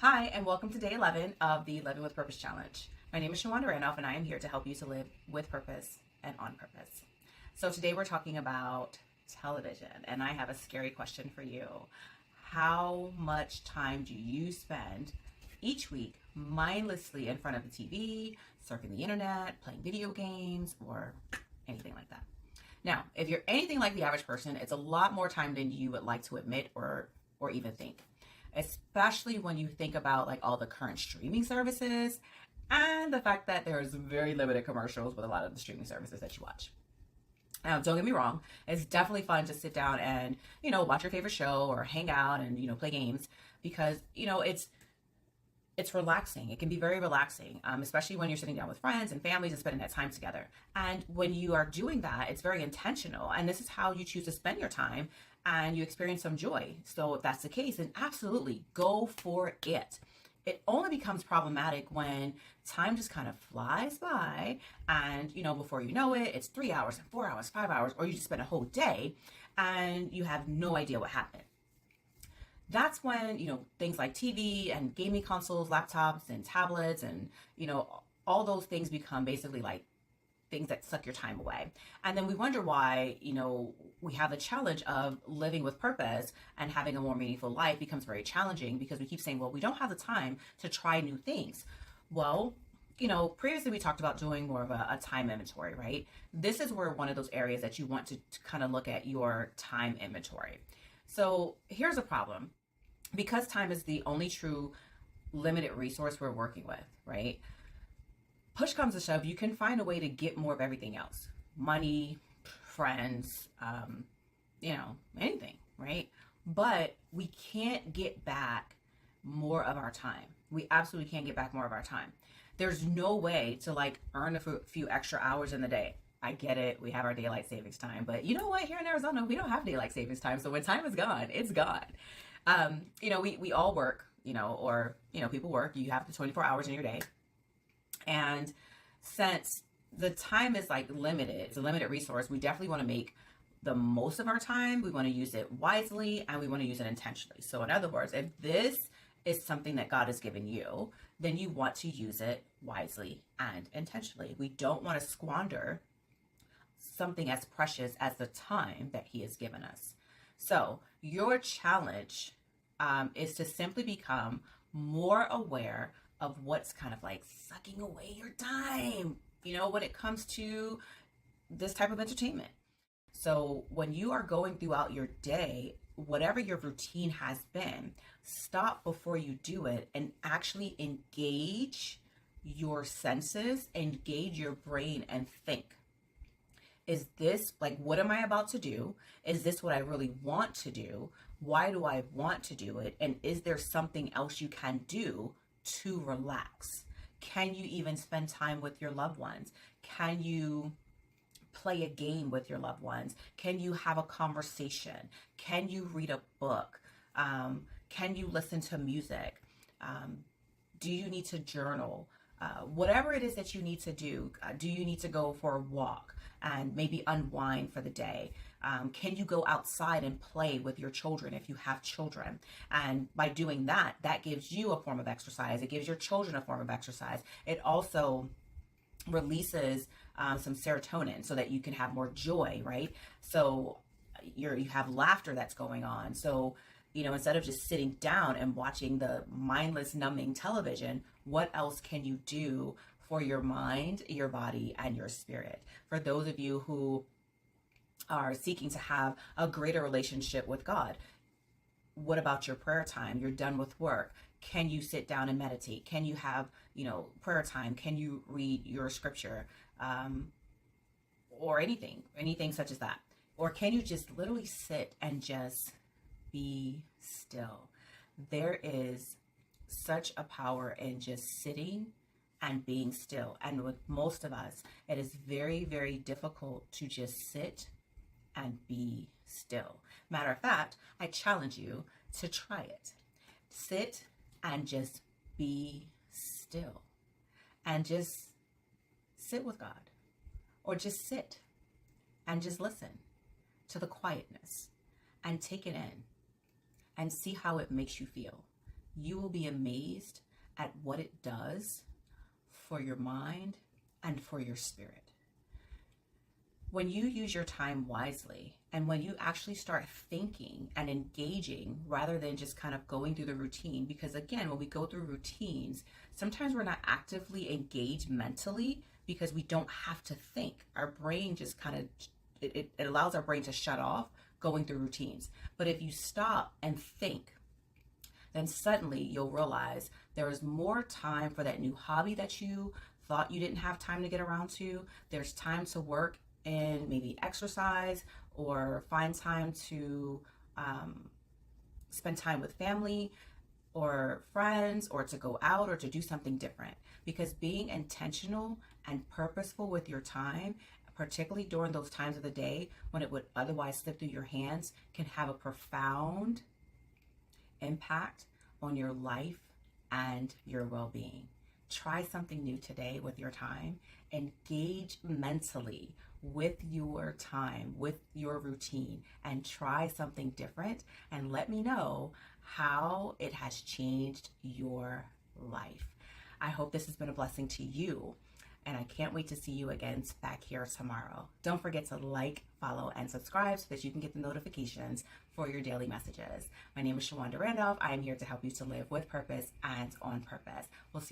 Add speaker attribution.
Speaker 1: Hi, and welcome to day 11 of the Living with Purpose Challenge. My name is Shawanda Randolph, and I am here to help you to live with purpose and on purpose. So, today we're talking about television, and I have a scary question for you. How much time do you spend each week mindlessly in front of the TV, surfing the internet, playing video games, or anything like that? Now, if you're anything like the average person, it's a lot more time than you would like to admit or even think, especially when you think about like all the current streaming services and the fact that there's very limited commercials with a lot of the streaming services that you watch. Now, don't get me wrong, it's definitely fun to sit down and, watch your favorite show or hang out and, play games because, it's relaxing. It can be very relaxing, especially when you're sitting down with friends and families and spending that time together. And when you are doing that, it's very intentional. And this is how you choose to spend your time and you experience some joy. So if that's the case, then absolutely go for it. It only becomes problematic when time just kind of flies by and, before you know it, it's 3 hours and 4 hours, 5 hours, or you just spend a whole day and you have no idea what happened. That's when, things like TV and gaming consoles, laptops and tablets and, all those things become basically like things that suck your time away. And then we wonder why, we have the challenge of living with purpose and having a more meaningful life becomes very challenging because we keep saying, well, we don't have the time to try new things. Well, previously we talked about doing more of a time inventory, right? This is where one of those areas that you want to kind of look at your time inventory. So here's a problem. Because time is the only true limited resource we're working with, right? Push comes to shove, you can find a way to get more of everything else. Money, friends, anything, right? But we can't get back more of our time. We absolutely can't get back more of our time. There's no way to like earn a few extra hours in the day. I get it. We have our daylight savings time, but you know what? Here in Arizona, we don't have daylight savings time. So when time is gone, it's gone. We all work, people work. You have the 24 hours in your day. And since the time is like limited, it's a limited resource, we definitely want to make the most of our time. We want to use it wisely and we want to use it intentionally. So in other words, if this is something that God has given you, then you want to use it wisely and intentionally. We don't want to squander something as precious as the time that He has given us. So your challenge is to simply become more aware of what's kind of like sucking away your time, when it comes to this type of entertainment. So when you are going throughout your day, whatever your routine has been, stop before you do it and actually engage your senses, engage your brain and think. Is this like, what am I about to do? Is this what I really want to do? Why do I want to do it? And is there something else you can do to relax? Can you even spend time with your loved ones? Can you play a game with your loved ones? Can you have a conversation? Can you read a book? Can you listen to music? Do you need to journal? Whatever it is that you need to do you need to go for a walk and maybe unwind for the day? Can you go outside and play with your children if you have children? And by doing that, that gives you a form of exercise. It gives your children a form of exercise. It also releases some serotonin so that you can have more joy, right? So you have laughter that's going on. So instead of just sitting down and watching the mindless, numbing television, what else can you do for your mind, your body, and your spirit? For those of you who are seeking to have a greater relationship with God, what about your prayer time? You're done with work. Can you sit down and meditate? Can you have, prayer time? Can you read your scripture? Or anything such as that? Or can you just literally sit and just be still? There is such a power in just sitting and being still. And with most of us, it is very, very difficult to just sit and be still. Matter of fact, I challenge you to try it. Sit and just be still. And just sit with God. Or just sit and just listen to the quietness and take it in and see how it makes you feel. you will be amazed at what it does for your mind and for your spirit. When you use your time wisely, and when you actually start thinking and engaging rather than just kind of going through the routine, because again, when we go through routines, sometimes we're not actively engaged mentally because we don't have to think. Our brain just kind of, it allows our brain to shut off going through routines. But if you stop and think, then suddenly you'll realize there is more time for that new hobby that you thought you didn't have time to get around to. There's time to work and maybe exercise or find time to spend time with family or friends, or to go out or to do something different. Because being intentional and purposeful with your time, particularly during those times of the day when it would otherwise slip through your hands, can have a profound impact on your life and your well-being. Try something new today with your time. Engage mentally with your time, with your routine, and try something different, and let me know how it has changed your life. I hope this has been a blessing to you, and I can't wait to see you again back here tomorrow. Don't forget to like, follow, and subscribe so that you can get the notifications for your daily messages. My name is Shawanda Randolph. I am here to help you to live with purpose and on purpose. We'll see